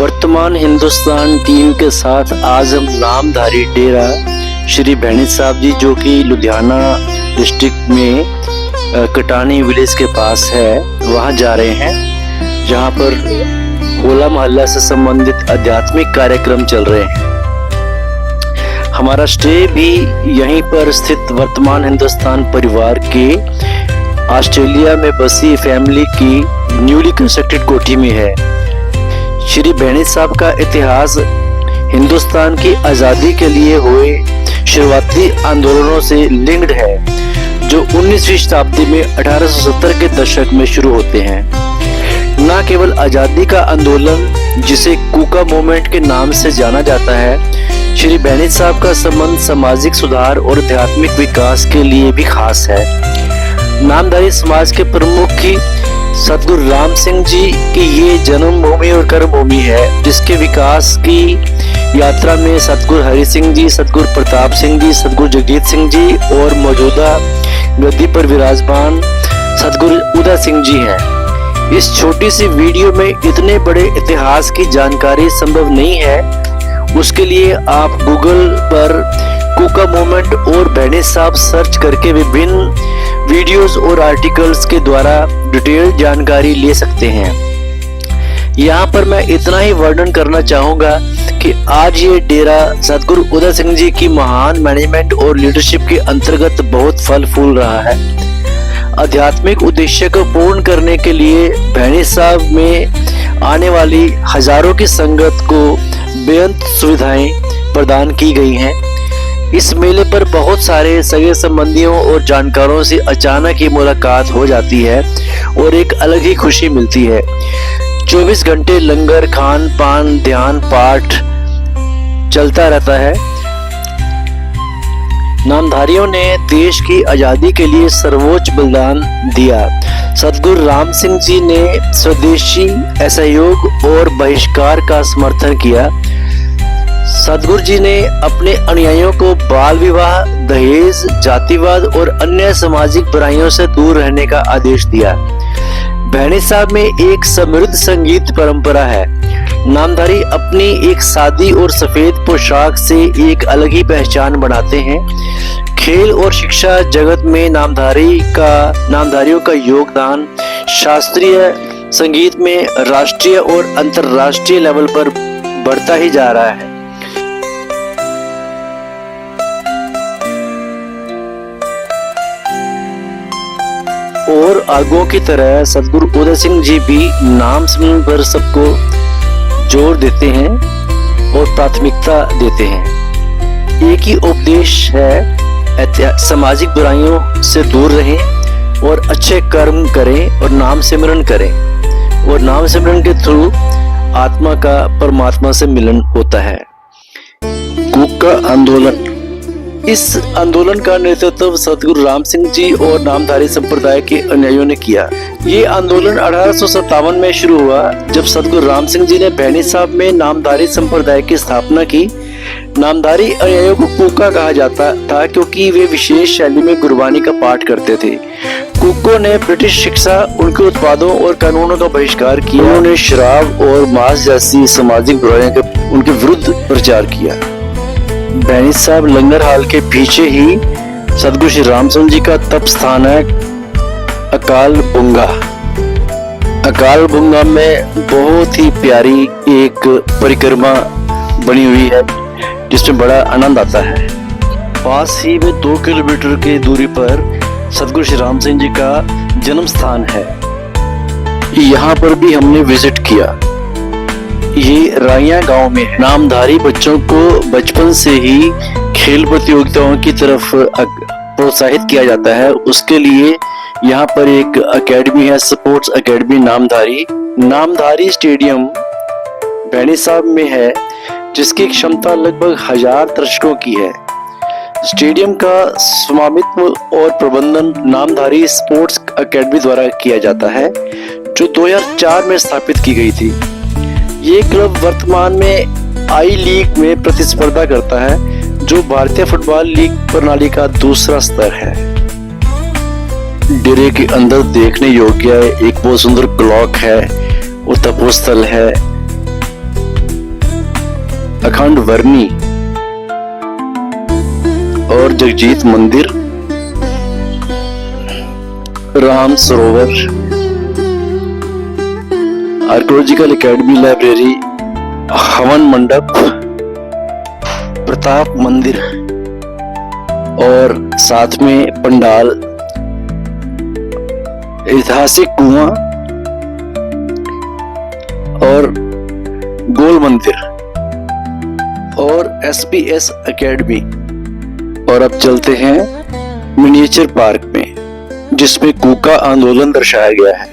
वर्तमान हिंदुस्तान टीम के साथ आज हम नामधारी डेरा श्री भैणी साहब जी जो कि लुधियाना डिस्ट्रिक्ट में कटानी विलेज के पास है, वहां जा रहे हैं जहां पर होला मोहल्ला से संबंधित आध्यात्मिक कार्यक्रम चल रहे हैं। हमारा स्टे भी यहीं पर स्थित वर्तमान हिंदुस्तान परिवार के ऑस्ट्रेलिया में बसी फैमिली की न्यूली कंस्ट्रक्टेड कोठी में है। श्री भैणी साहब का इतिहास हिंदुस्तान की आज़ादी के लिए हुए शुरुआती आंदोलनों से लिंक्ड है, जो 19वीं शताब्दी में 1870 के दशक में शुरू होते हैं। न केवल आज़ादी का आंदोलन जिसे कूका मूवमेंट के नाम से जाना जाता है, श्री भैणी साहब का संबंध सामाजिक सुधार और आध्यात्मिक विकास के लिए भी खास है। नामधारी समाज के प्रमुख की सतगुरु राम सिंह जी की ये जन्मभूमि और कर्मभूमि है, जिसके विकास की यात्रा में सतगुरु हरि सिंह जी, सतगुरु प्रताप सिंह जी, सतगुरु जगजीत सिंह जी और मौजूदा गद्दी पर विराजमान सतगुरु उदय सिंह जी हैं। इस छोटी सी वीडियो में इतने बड़े इतिहास की जानकारी संभव नहीं है, उसके लिए आप गूगल पर कूका मूवमेंट और भैणी साहब सर्च करके विभिन्न वीडियोस और आर्टिकल्स के द्वारा डिटेल जानकारी ले सकते हैं। यहाँ पर मैं इतना ही वर्णन करना चाहूंगा कि आज ये डेरा सतगुरु उदय सिंह जी की महान मैनेजमेंट और लीडरशिप के अंतर्गत बहुत फल फूल रहा है। आध्यात्मिक उद्देश्य को पूर्ण करने के लिए भैणी साहब में आने वाली हजारों की संगत को बेअंत सुविधाएं प्रदान की गई हैं। इस मेले पर बहुत सारे सगे संबंधियों और जानकारों से अचानक ही मुलाकात हो जाती है और एक अलग ही खुशी मिलती है। 24 घंटे लंगर, खान पान, ध्यान पाठ चलता रहता है। नामधारियों ने देश की आजादी के लिए सर्वोच्च बलिदान दिया। सतगुरु राम सिंह जी ने स्वदेशी असहयोग और बहिष्कार का समर्थन किया। सतगुरु जी ने अपने अनुयायियों को बाल विवाह, दहेज, जातिवाद और अन्य सामाजिक बुराइयों से दूर रहने का आदेश दिया। भैणी साहब में एक समृद्ध संगीत परंपरा है। नामधारी अपनी एक सादी और सफेद पोशाक से एक अलग ही पहचान बनाते हैं। खेल और शिक्षा जगत में नामधारियों का योगदान शास्त्रीय संगीत में राष्ट्रीय और अंतर्राष्ट्रीय लेवल पर बढ़ता ही जा रहा है। और आगों की तरह सतगुरु उदय सिंह जी भी नाम सिमरन पर सबको जोर देते हैं और प्राथमिकता देते हैं। एक ही उपदेश है, सामाजिक बुराइयों से दूर रहें और अच्छे कर्म करें और नाम सिमरन करें, और नाम सिमरन के थ्रू आत्मा का परमात्मा से मिलन होता है। कूका आंदोलन, इस आंदोलन का नेतृत्व सतगुरु राम सिंह जी और नामधारी संप्रदाय के अनुयायियों ने किया। ये आंदोलन 1857 में शुरू हुआ, जब सतगुरु राम सिंह जी ने भैणी साहब में नामधारी संप्रदाय की स्थापना की। नामधारी अनुयायियों को कूका कहा जाता था क्योंकि वे विशेष शैली में गुरबानी का पाठ करते थे। कूकों ने ब्रिटिश शिक्षा, उनके उत्पादों और कानूनों का बहिष्कार किया। उन्होंने शराब और मांस जैसी सामाजिक बुराइयों के उनके विरुद्ध प्रचार किया। भैणी साहब लंगर हाल के पीछे ही सतगुरु श्री राम सिंह जी का तप स्थान है, अकाल बुंगा। अकाल बुंगा में बहुत ही प्यारी एक परिक्रमा बनी हुई है, जिसमें बड़ा आनंद आता है। पास ही में 2 किलोमीटर की दूरी पर सतगुरु श्री राम सिंह जी का जन्म स्थान है। यहाँ पर भी हमने विजिट किया। ये राइया गांव में है। नामधारी बच्चों को बचपन से ही खेल प्रतियोगिताओं की तरफ प्रोत्साहित किया जाता है। उसके लिए यहाँ पर एक एकेडमी है, स्पोर्ट्स एकेडमी नामधारी स्टेडियम भैणी साहब में है, जिसकी क्षमता लगभग 1000 दर्शकों की है। स्टेडियम का स्वामित्व और प्रबंधन नामधारी स्पोर्ट्स एकेडमी द्वारा किया जाता है, जो 2004 में स्थापित की गई थी। ये क्लब वर्तमान में आई लीग में प्रतिस्पर्धा करता है, जो भारतीय फुटबॉल लीग प्रणाली का दूसरा स्तर है। डेरे के अंदर देखने योग्य एक बहुत सुंदर क्लॉक है, वो तपोस्थल है। अखंड वर्णी और जगजीत मंदिर, राम सरोवर, आर्कोलॉजिकल एकेडमी लाइब्रेरी, हवन मंडप, प्रताप मंदिर और साथ में पंडाल, ऐतिहासिक कुआं और गोल मंदिर और SPS एकेडमी। और अब चलते हैं मिनिएचर पार्क में, जिसमें कूका आंदोलन दर्शाया गया है।